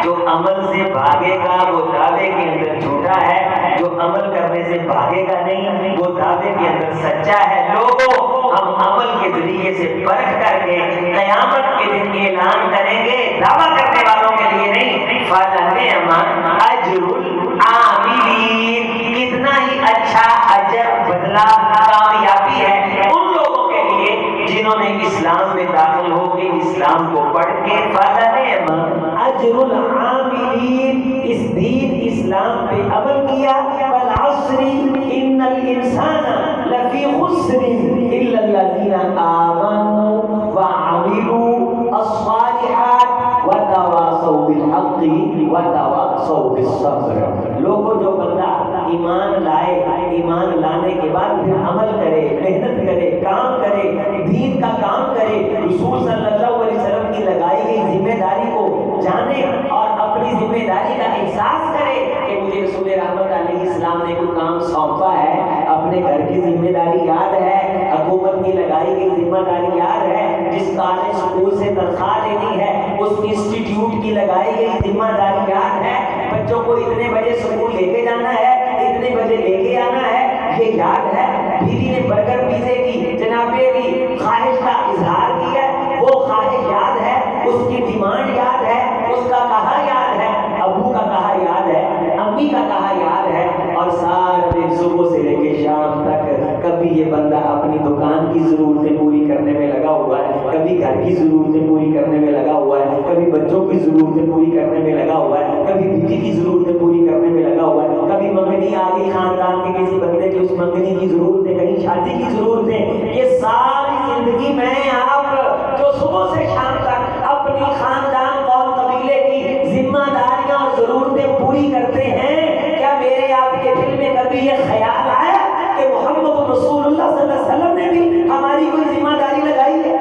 जो अमल से भागेगा वो दावे के अंदर झूठा है, जो अमल करने से भागेगा नहीं वो दावे के अंदर सच्चा है। लोगों, हम अमल के जरिए से परख करके कयामत के दिन ऐलान करेंगे, दावा करने वालों के लिए नहीं, फलनिअमा अजरुल आमिलीन, कितना ही अच्छा अजर बदला कामयाबी है उन लोगों के लिए जिन्होंने इस्लाम में दाखिल होकर इस्लाम को पढ़ के फलनिअमा अजरुल आमिलीन, इस दीन इस्लाम पे अमल किया। वल अस्री इन्नल इंसाना लफी खुस्रिन इल्लल्लज़ीना आमनू व अमिलू अस्सालिहात व तवासौ बिल हक़्क़ि व तवासौ बिस सब्र। लोगों, जो बंदा ईमान लाए, ईमान लाने के बाद फिर अमल करे, मेहनत करे, काम करे, दीन का काम करे, रसूल सल्लल्लाहु अलैहि वसल्लम की लगाई गई जिम्मेदारी को जाने और अपनी जिम्मेदारी का एहसास करे कि मुझे रसूल रहमत अलैहिस्सलाम ने कोई काम सौंपा है, अपने घर की जिम्मेदारी याद है, हुकूमत की लगाई गई जिम्मेदारी याद है, जिस कॉलेज स्कूल से तनख्वाह लेनी है उस इंस्टीट्यूट की लगाई गई जिम्मेदारी याद है, बच्चों को इतने बजे स्कूल लेके जाना है, इतने बजे लेके आना है, ये याद है। बीवी ने बर्गर पिज़्ज़े की जनाबे की ख्वाहिश का इजहार किया, वो ख्वाहिश याद है, उसकी डिमांड याद है, उसका कहा याद है, अबू का कहा याद है, अम्मी का कहा याद है। और सारे दिन सुबह से लेके शाम तक कभी ये बंदा अपनी दुकान की जरूरतें पूरी करने में लगा हुआ है, कभी घर की जरूरतें पूरी करने में लगा हुआ है, कभी बच्चों की जरूरतें पूरी करने में लगा हुआ है, कभी बीवी की जरूरतें पूरी करने में लगा हुआ है, कभी मंगनी आ गई खानदान के किसी बंदे की, उस मंगनी की जरूरतें, कहीं शादी की जरूरतें। ये सारी जिंदगी में आप जो सुबह से शाम तक अपनी खानदान कौम कबीले की जिम्मेदारियां और जरूरतें पूरी करते हैं, क्या मेरे आपके दिल में कभी ये ख्याल आया कि मोहम्मद रसूलुल्लाह सल्लल्लाहु अलैहि वसल्लम ने भी हमारी कोई जिम्मेदारी लगाई है?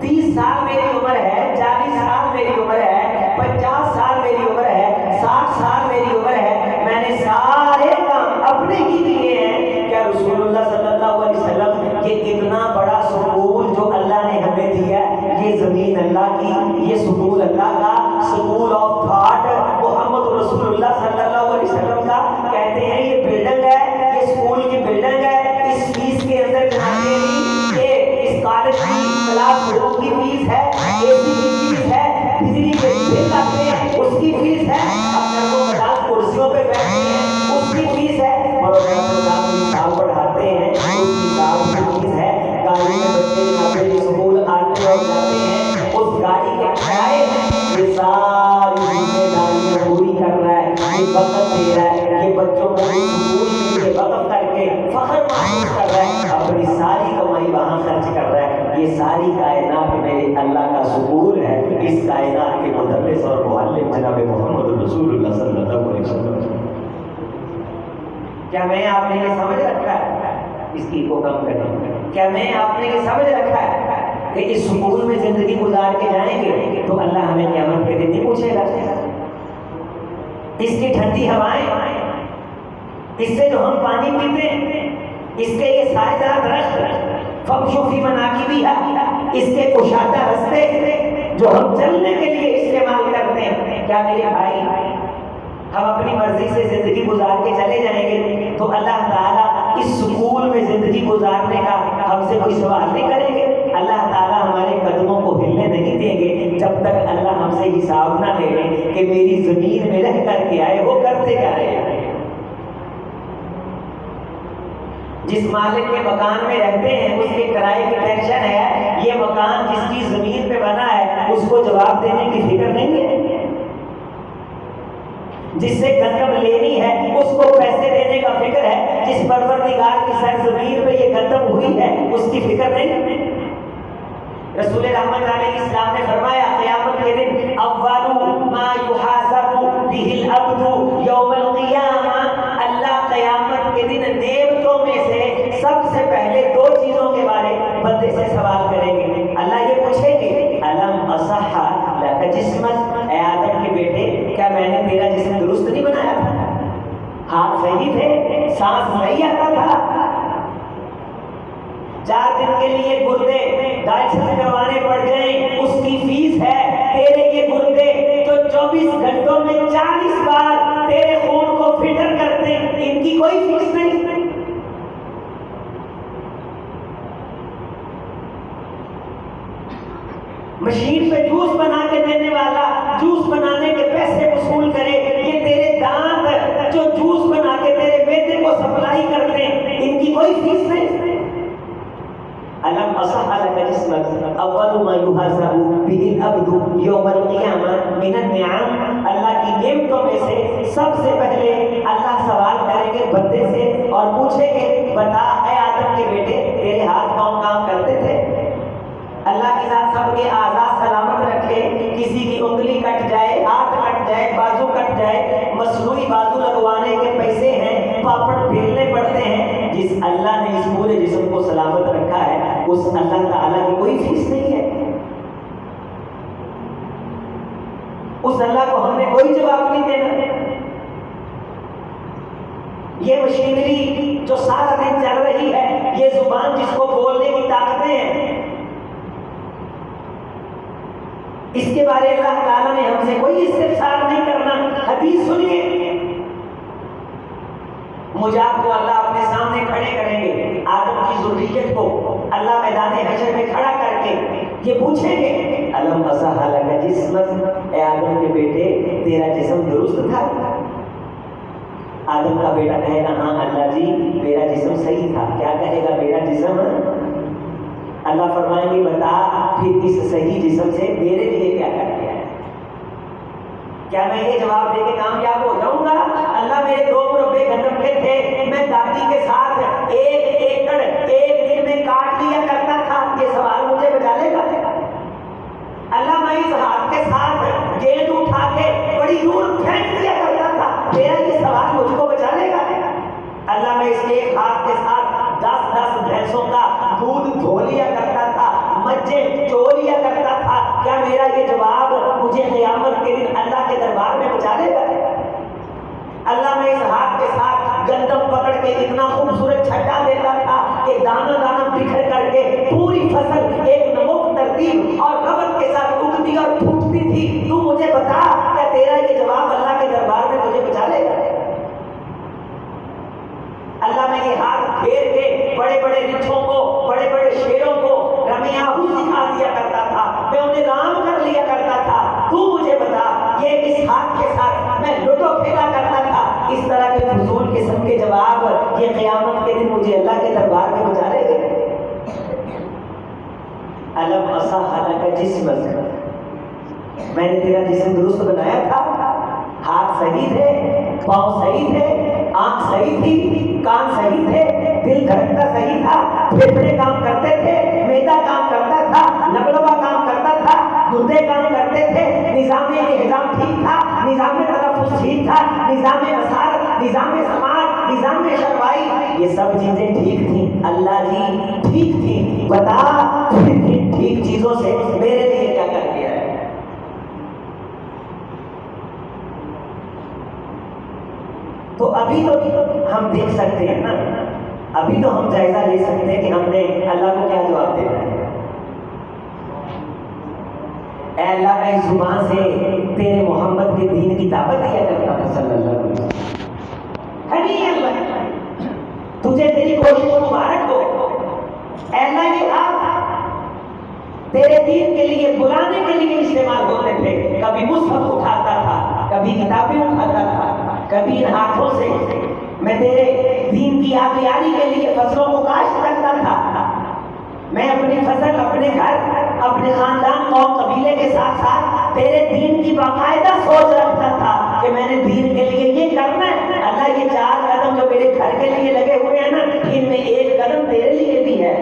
30 साल मेरी उम्र है, 40 साल मेरी उम्र है, 50 साल मेरी उम्र है, 60 साल मेरी उम्र है, मैंने सारे काम अपने ही किए हैं। क्या रसूलुल्लाह सल्लल्लाहु अलैहि वसल्लम ये इतना बड़ा सुकून जो अल्लाह ने हमें दिया, ये जमीन अल्लाह की, ये सुकून अल्लाह का, स्कूल ऑफ थॉट मोहम्मद रसूलुल्लाह सल्लल्लाहु अलैहि वसल्लम का, कहते हैं ये बिल्डिंग है, ये स्कूल की बिल्डिंग है, इस फीस के अंदर जाने के इस कॉलेज की क्लास की फीस है, एसी की फीस है, बिजली के बिल आते हैं उसकी फीस है, अब को 50 कुर्सियों पे बैठते हैं उसकी फीस है, और पढ़ाते हैं उसकी फीस है, गाड़ी में बच्चे अपने स्कूल आते और जाते हैं उस गाड़ी के किराए हैं, ये सारी जिम्मेदारियां पूरी कर रहा है, ये वक्त दे रहा है, ये बच्चों को स्कूल के लिए वक्त करके फख्र महसूस कर रहा है, अपनी सारी कमाई वहां खर्च कर रहा है। ये सारी कायनात में अल्लाह का सुकून है, इस कायनात के मुदर्रिस और मुअल्लिम जनाब मोहम्मद रसूलुल्लाह सल्लल्लाहु अलैहि वसल्लम। क्या मैं आपने ये समझ रखा है? इसकी को कम करें, क्या मैं आपने ये समझ रखा है कि इस सुकून में जिंदगी गुजार के जाएंगे तो अल्लाह हमें क़यामत के दिन नहीं पूछेगा? इसकी ठंडी हवाएं, इससे जो हम पानी पीते हैं, इसके ये सारेदार दरख्त फमशुफी मनाकिबी है, इसके कुशादा रास्ते जो हम चलने के लिए इस्तेमाल करते हैं, क्या मेरे भाई हम अपनी मर्जी से जिंदगी गुजार के चले जाएंगे तो अल्लाह ताला इस सुकून में जिंदगी गुजारने का हमसे कोई सवाल नहीं करेंगे? अल्लाह ताला हमारे कदमों को हिलने नहीं देंगे जब तक अल्लाह हमसे हिसाब ना ले लें कि मेरी जमीन में रह करके आए वो करते क्या रहे। जिस मालिक के मकान में रहते हैं उसके किराए की टेंशन है, ये मकान जिसकी जमीन पे बना है उसको जवाब देने की फिक्र नहीं है, जिससे गंदम लेनी है उसको पैसे देने का फिक्र है, जिस परवरदिगार की सरजमीन पे ये गंदम हुई है उसकी फिक्र नहीं। रसूल रहमत अलैहिस्सलाम ने फरमाया क़यामत के दिन अव्वलु मा युहासबु बिहिल अब्दु यौमल क़ियामा, अल्लाह क़यामत के दिन नेमतों में से सबसे पहले 2 चीजों के बारे बंदे से सवाल करेंगे। अल्लाह ये पूछेंगे अलम असहा लक जिस्मक, ऐ आदम के बेटे क्या मैंने तेरा जिस्म दुरुस्त नहीं बनाया था? हाथ सही थे, सांस सही आता था, 4 दिन के लिए गुर्दे डायलिसिस करवाने पड़ गए, मशीन पे जूस बना के देने वाला जूस बनाने के पैसे वसूल करे, ये तेरे दांत जो जूस बना के तेरे बेटे को सप्लाई करते हैं, इनकी कोई फीस नहीं। अलम असहलक जिस्मक अव्वलु मा युहासबु बिहिल अब्दु यौमल क़ियामह मिनन निआम। अल्लाह की नेमतों में से सबसे पहले अल्लाह सवाल करेंगे बंदे से और पूछेंगे, बता ऐ आदम के बेटे, तेरे हाथ पांव काम करते थे? अल्लाह की जात सबके आज़ाद सलामत रखे, किसी की उंगली कट जाए, हाथ कट जाए, बाजू कट जाए, मसनूई बाजू लगवाने के पैसे हैं, पापड़ फेरने पड़ते हैं। जिस अल्लाह ने इस पूरे जिस्म को सलामत रखा है, उस अल्लाह ताला की कोई फीस नहीं है। उस अल्लाह को हमने कोई जवाब नहीं देना। ये मशीनरी जो सारा दिन चल रही है, ये जुबान जिसको बोलने की ताकतें हैं, इसके बारे अल्लाह ताला ने हमसे कोई इस्तिफसार नहीं करना। हदीस सुनिए, मुझे आपको अल्लाह अपने सामने खड़े करेंगे, आदम की ज़ुर्रियत को अल्लाह मैदान हशर में खड़ा करके ये पूछेंगे, अलम असहलक जिस्मक, ए आदम के बेटे तेरा जिस्म दुरुस्त था? आदम का बेटा कहेगा, हाँ अल्लाह जी मेरा जिस्म सही था। क्या कहेगा? मेरा जिस्म। अल्लाह फरमाएंगे, बता फिर इस सही जिस्म से मेरे लिए क्या कर दिया है? क्या मैं ये जवाब देके कामयाब हो जाऊंगा? अल्लाह मेरे 2 मुरब्बे गंदम के थे, मैं दादी के साथ 1 एकड़ 1 दिन में काट लिया करता था, ये सवाल मुझे बचा लेगा? अल्लाह मैं इस हाथ के साथ गेंद उठा के बड़ी दूर फेंक दिया करता था, मेरा ये सवाल मुझको बचा लेगा? अल्लाह मैं इस एक हाथ के साथ 10-10 भैंसों का दूध धो लिया करता था, मज्जे चो लिया करता था, क्या मेरा ये जवाब मुझे क़यामत के दिन अल्लाह के दरबार में बचा लेगा? अल्लाह मैं इस हाथ के साथ गंदम पकड़ के इतना खूबसूरत छट्टा देता था कि दाना दाना बिखर करके पूरी फसल एक नमुक तरतीब और रबत के साथ उगती और फूटती थी। तू मुझे बता, क्या तेरा ये जवाब अल्लाह के दरबार में तुझे बचा लेगा? अल्लाह में ये हाथ फेर के बड़े बड़े रिछों को, बड़े बड़े शेरों को रमियाहू सिखा दिया करता था, मैं उन्हें राम कर लिया करता था। तू मुझे बता, ये इस हाथ के साथ मैं लूडो खेला करता था। इस तरह के फजूल किस्म के जवाब ये क़यामत के दिन मुझे अल्लाह के दरबार में बचा लेंगे। अलम असहलक जिस्मक, मैंने तेरा जिस्म दुरुस्त बनाया था, हाथ सही थे, पाँव सही थे, आंख सही थी, कान सही थे, दिल धड़कता सही था, फेफड़े काम करते थे, मैदा काम करता था, लबलबा काम करता था, गुर्दे काम करते थे, निज़ाम इंतज़ाम ठीक था, निज़ाम तनफ्फुस ठीक था, निज़ाम मसार, निज़ाम समाज, निज़ाम शरवाई, ये सब चीजें ठीक थी। अल्लाह जी ठीक थी, बता फिर ठीक चीजों से मेरे लिए क्या कर दिया है? तो अभी तो हम देख सकते हैं ना, अभी तो हम जायजा ले सकते हैं कि हमने अल्लाह को क्या जवाब देना है। ऐ अल्लाह का इस जुबान से तेरे मोहम्मद के दीन की दावत दिया करता था सल्लल्लाहु अलैहि वसल्लम। हनी अल्लाह तुझे तेरी कोशिश मुबारक हो। ऐ अल्लाह ये हाथ तेरे दीन के लिए बुलाने के लिए इस्तेमाल होते थे। कभी मुसहफ उठाता था, कभी किताबें उठाता था, कभी इन हाथों से मैं तेरे दीन की आबियारी के लिए फसलों को काश्त करता था। मैं अपनी फसल, अपने घर, अपने खानदान, कौम, कबीले के साथ साथ तेरे दीन की बाकायदा सोच रखता था कि मैंने दीन के लिए ये करना है। अल्लाह ये 4 कदम जो मेरे घर के लिए लगे हुए हैं ना, इनमें 1 कदम तेरे लिए भी है।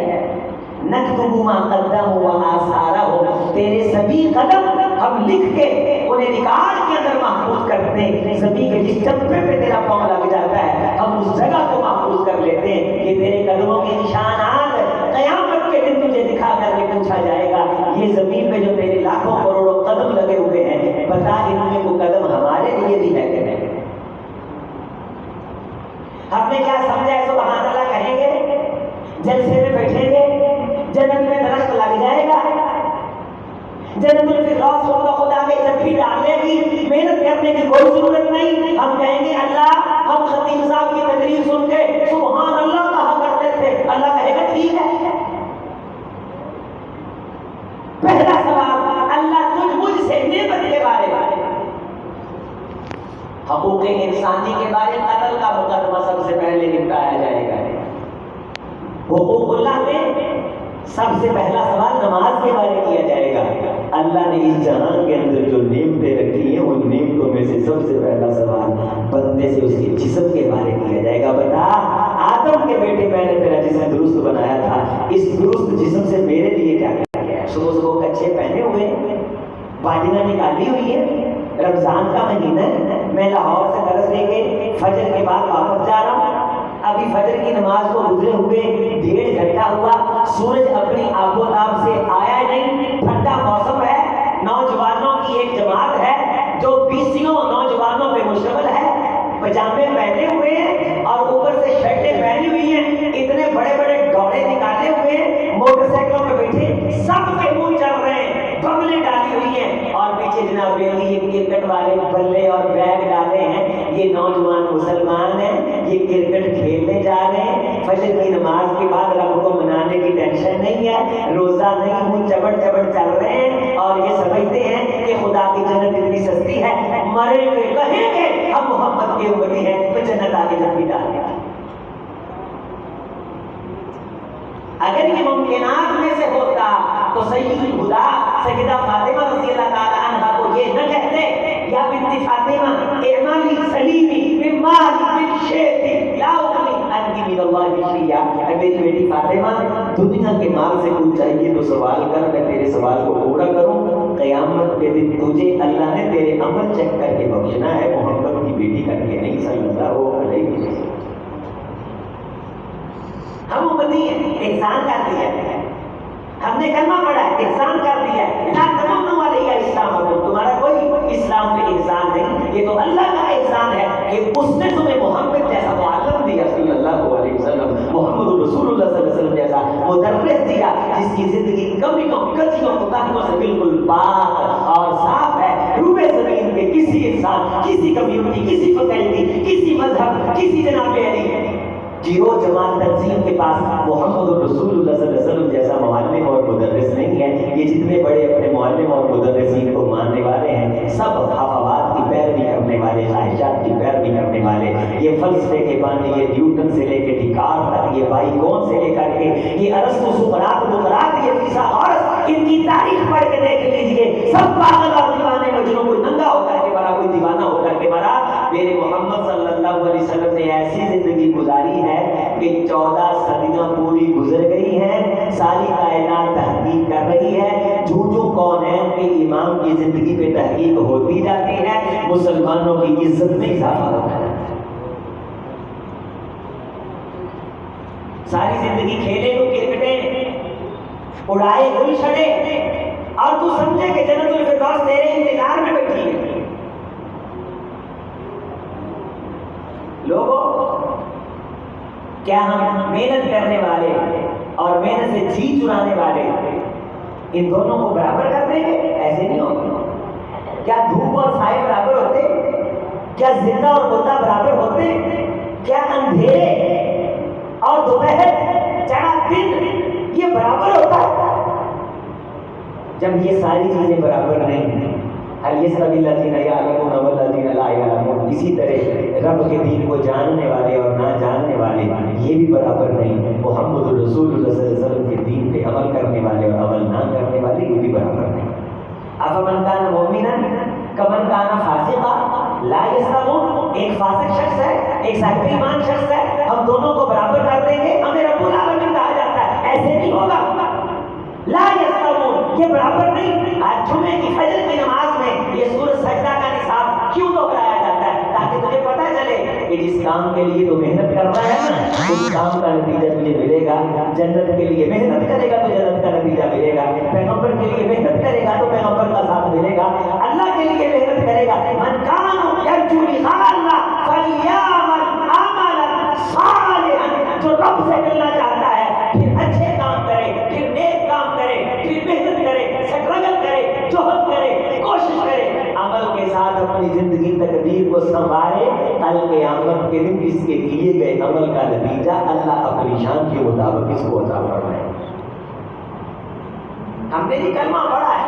नक्तुबु मा क़द्दमू व आसारहू, तेरे सभी कदम हम लिख के उन्हें रिकॉर्ड के अंदर महफूज करते हैं। ज़मीन के जिस चप्पे पे तेरा पाँव लग जाता है, हम उस जगह को महफूज कर लेते हैं। ये तेरे कदमों के निशानात क़यामत के दिन तुझे दिखा करके पूछा जाएगा, ये ज़मीन पे जो तेरे लाखों करोड़ों कदम लगे हुए हैं, बता इनमें वो कदम हमारे लिए भी है कि नहीं? हमने क्या समझा है? सुभान अल्लाह कहेंगे, जलसे में बैठेंगे, जन्नत में दरख्त लग जाएगा, जन्नतुल फिरदौस खुदा के चक्की डालेगी, मेहनत करने की कोई जरूरत नहीं। हम कहेंगे अल्लाह, हम खतीब साहब की तकरीर सुन के सुभान अल्लाह कहा करते थे। अल्लाह कहेगा ठीक है। पहला सवाल हकूक़ इंसानी के बारे में कत्ल का मुकदमा सबसे पहले निपटाया जाएगा। हुकूकुल्लाह में सबसे पहला सवाल नमाज के बारे में किया जाएगा। अल्लाह ने इस जहान के अंदर जो नेमतें रखी हैं उन नेमतों में से सबसे पहला सवाल बंदे से उसके जिस्म के बारे में किया जाएगा। बता आदम के बेटे, मैंने तेरा जिस्म दुरुस्त बनाया था, इस दुरुस्त जिस्म से मेरे लिए क्या किया गया? सुबह सुबह कच्चे पहने हुए, बाजियां निकाली हुई है, रमजान का महीना है, मैं लाहौर से दरस लेके फजर के बाद वापस जा रहा हूँ। अभी फजर की नमाज को गुजरे हुए 1.5 घंटा हुआ, सूरज अपनी आबोताब से आया नहीं, ठंडा मौसम है, नौजवानों की एक जमात है जो 20 नौजवानों पे मुश्तमिल है, पजामे पहने हुए हैं और ऊपर से शर्टें पहनी हुई हैं, इतने बड़े बड़े डोरे निकाले हुए हैं, मोटरसाइकिलों पे बैठे सबके मुंह चल रहे हैं, बगलें डाली हुई हैं और पीछे जनाब ये क्रिकेट वाले बल्ले और बैग डाले हैं। ये नौजवान मुसलमान हैं, ये क्रिकेट खेलने जा रहे हैं, फजर की नमाज के बाद रब को मनाने की टेंशन नहीं है, रोजा नहीं, मुंह चबड़ चबड़ चल रहे हैं और ये समझते हैं कि खुदा की जन्नत इतनी सस्ती है, मरेंगे कहेंगे हम मोहम्मद के उम्मती हैं तो जन्नत आगे जब भी डालेगा। अगर ये मुमकिनात में से होता तो सैयदुल हुदा सैयदा फातिमा रज़ियल्लाहु ताला अन्हा को ये न कहते या बिन्ती फातिमा इमाली सलीमी बिमाली बिशेती ला उगनी अन्नी मिनल्लाह बिशिया। मेरी बेटी फातिमा दुनिया के माल से कुछ चाहिए तो सवाल कर, मैं तेरे सवाल को पूरा करूं। क़यामत के दिन तुझे अल्लाह ने तेरे अमल चेक करके बख्शना है, मोहम्मद की बेटी करके नहीं, सल्लल्लाहु अलैहि वसल्लम। हम उम्मती हैं, एहसान कर दिया, हमने कलमा पढ़ा है, एहसान कर दिया, ला तमन्नु अलैया इस्लाम, तुम्हारा कोई इस्लाम में एहसान नहीं, ये तो अल्लाह का एहसान है कि उसने तुम्हें मोहम्मद जैसा मुअल्लिम दिया सल्लल्लाहु अलैहि वसल्लम, मोहम्मद रसूलुल्लाह सल्लल्लाहु अलैहि वसल्लम जैसा मुदर्रिस दिया, जिसकी जिंदगी कमियों कथियों कोताहियों से बिल्कुल पाक और साफ है। रूबे ज़मीन के किसी इंसान, किसी कम्युनिटी, किसी फैकल्टी, किसी मजहब, किसी जनाब अली जीरो जमात तंजीम के पास मोहम्मद रसूलुल्लाह सल्लल्लाहु अलैहि वसल्लम जैसा मुअल्लिम और मुदर्रिस नहीं है। ये जितने बड़े अपने मुअल्लिम और मुदर्रिसीन को मानने वाले हैं सब हवावात की पैरवी करने वाले, ख्वाहिशात की पैरवी करने वाले, ये फलसफे के बानी, ये न्यूटन से लेकर डिकार्ट तक, ये बाइकॉन से लेकर के ये अरस्तु सुकरात मुकरात, ये फिसागोरस, इनकी तारीख पढ़ के देख लीजिए, सब पागल और दीवाने मजनू, कोई नंगा होकर के मरा, कोई दीवाना होकर के मरा। मेरे मोहम्मद सल्लल्लाहु अलैहि वसल्लम ने ऐसी जिंदगी गुजारी है कि 14 सदियां पूरी गुजर गई हैं, सारी कायनात तहकीक कर रही है, जूझू कौनैन के इमाम की जिंदगी पे तहकीक होती जाती है, मुसलमानों की इज्जत में इजाफा होता है। सारी जिंदगी खेले तो क्रिकेटें, उड़ाए गुलशने और तू समझे कि जन्नतुल फिरदौस तेरे इंतजार में बैठी है। लोगों, क्या हम मेहनत करने वाले और मेहनत से जी चुराने वाले इन दोनों को बराबर कर देंगे? ऐसे नहीं होगा। क्या धूप और साए बराबर होते? क्या जिंदा और मुर्दा बराबर होते? क्या अंधेरे और दोपहर, चढ़ा दिन ये बराबर होता है? जब ये सारी चीजें बराबर नहीं, इसी तरह रब के दीन को जानने वाले और ना जानने वाले ये भी बराबर नहीं। मोहम्मद रसूलुल्लाह सल्लल्लाहु अलैहि वसल्लम के दीन पे अमल करने वाले और अमल ना करने वाले ये भी बराबर नहीं। अफमन कान मोमिनन कमन कान फासिका ला यस्तवून, एक फासिक शख्स है, एक साहिब ईमान शख्स है, हम दोनों को बराबर कर देंगे, हमें रब्बुल आलमीन कहा जाता है, ऐसे नहीं होगा। ला यस्तवून, ये बराबर नहीं। आज जुमे की फजर की नमाज में ये सूरज सजदा का निसाब क्यों दोहराया जाता है? ताकि तुझे पता चले कि जिस काम के लिए तो मेहनत कर रहा है ना, उस काम का नतीजा तुझे मिलेगा। जन्नत के लिए मेहनत करेगा तो जन्नत का नतीजा मिलेगा, पैगंबर के लिए मेहनत करेगा तो पैगंबर का साथ मिलेगा, अल्लाह के लिए मेहनत करेगा। मन कान यरजू लिक़ा अल्लाह फलियअमल अमलन सालिहन, जो रब से मिलना चाहता है फिर अच्छे काम करे, फिर नेक काम करे, फिर मेहनत करे, स्ट्रगल करे, जोहद करे, कोशिश करे, अमल के साथ अपनी जिंदगी तकदीर को संभाले। कल क़यामत के दिन इसके किए गए अमल का नतीजा अल्लाह अपनी शान के मुताबिक इसको अता फरमाए। हमने भी कलमा पढ़ा है,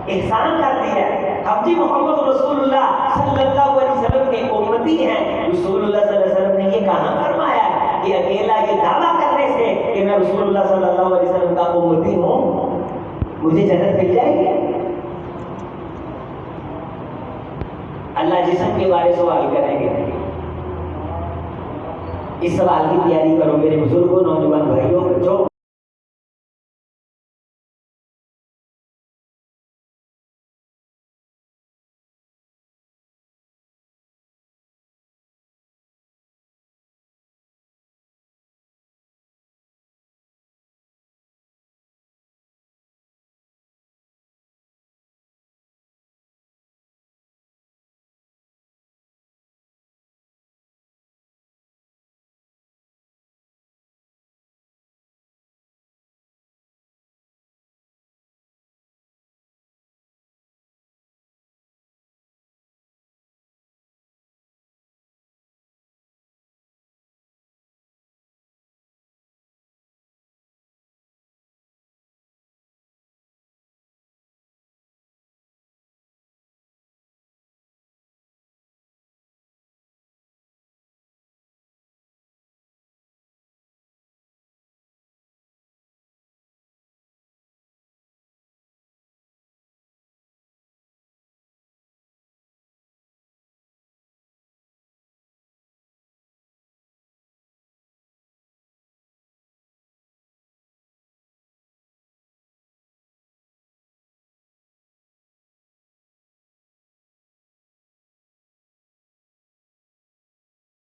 एहसान कर दिया। हम जी मोहम्मद रसूलुल्लाह सल्लल्लाहु अलैहि वसल्लम के उम्मती हैं। रसूलुल्लाह सल्लल्लाहु अलैहि वसल्लम ने ये कहाँ फरमाया कि अकेला ये दावा करने से कि मैं रसूलुल्लाह सल्लल्लाहु अलैहि वसल्लम का उम्मती हूँ मुझे जन्नत मिल जाएगी। अल्लाह जिस्म के बारे में सवाल करेंगे। इस सवाल की तैयारी करो मेरे बुजुर्गों, नौजवान भाइयों, बच्चों।